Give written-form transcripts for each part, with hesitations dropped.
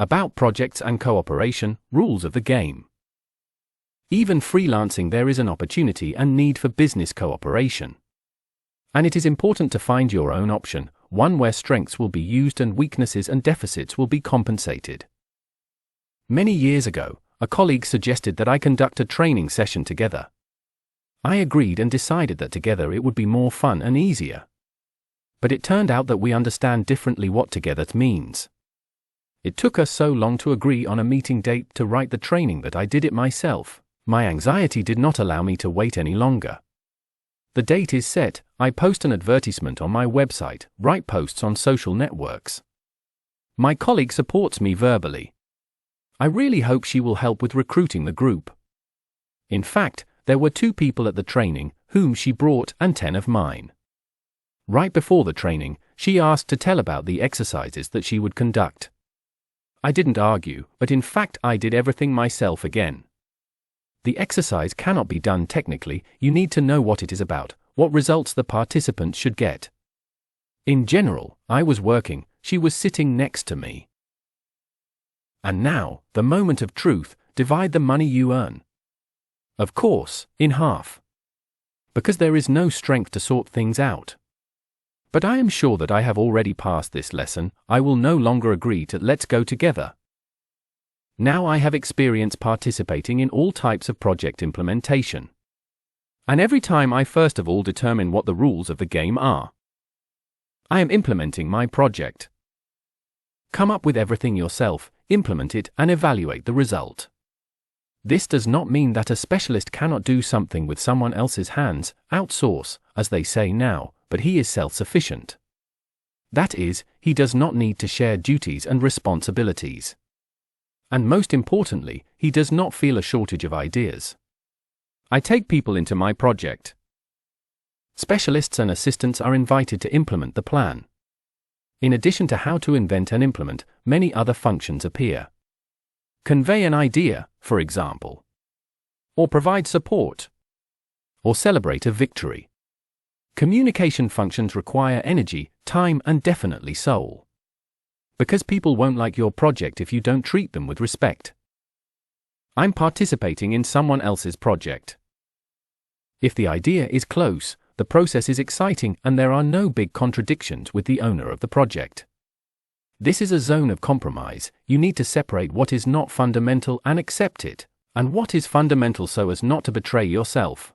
About projects and cooperation, rules of the game. Even freelancing, there is an opportunity and need for business cooperation. And it is important to find your own option, one where strengths will be used and weaknesses and deficits will be compensated. Many years ago, a colleague suggested that I conduct a training session together. I agreed and decided that together it would be more fun and easier. But it turned out that we understand differently what together means. It took us so long to agree on a meeting date to write the training that I did it myself. My anxiety did not allow me to wait any longer. The date is set, I post an advertisement on my website, write posts on social networks. My colleague supports me verbally. I really hope she will help with recruiting the group. In fact, there were 2 people at the training, whom she brought, and 10 of mine. Right before the training, she asked to tell about the exercises that she would conduct. I didn't argue, but in fact I did everything myself again. The exercise cannot be done technically, you need to know what it is about, what results the participants should get. In general, I was working, she was sitting next to me. And now, the moment of truth, divide the money you earn. Of course, in half. Because there is no strength to sort things out. But I am sure that I have already passed this lesson, I will no longer agree to let's go together. Now I have experience participating in all types of project implementation. And every time I first of all determine what the rules of the game are. I am implementing my project. Come up with everything yourself, implement it and evaluate the result. This does not mean that a specialist cannot do something with someone else's hands, outsource, as they say now, but he is self-sufficient. That is, he does not need to share duties and responsibilities. And most importantly, he does not feel a shortage of ideas. I take people into my project. Specialists and assistants are invited to implement the plan. In addition to how to invent and implement, many other functions appear. Convey an idea, for example. Or provide support. Or celebrate a victory. Communication functions require energy, time and definitely soul. Because people won't like your project if you don't treat them with respect. I'm participating in someone else's project. If the idea is close, the process is exciting and there are no big contradictions with the owner of the project. This is a zone of compromise, you need to separate what is not fundamental and accept it, and what is fundamental so as not to betray yourself.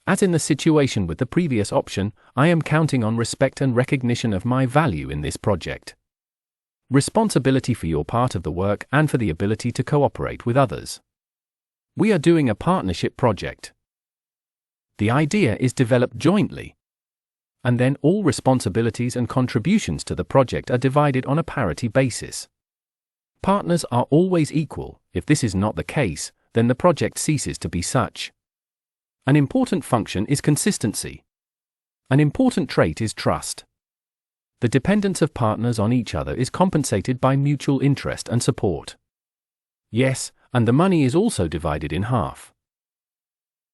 As in the situation with the previous option, I am counting on respect and recognition of my value in this project. Responsibility for your part of the work and for the ability to cooperate with others. We are doing a partnership project. The idea is developed jointly. And then all responsibilities and contributions to the project are divided on a parity basis. Partners are always equal. If this is not the case, then the project ceases to be such. An important function is consistency. An important trait is trust. The dependence of partners on each other is compensated by mutual interest and support. Yes, and the money is also divided in half.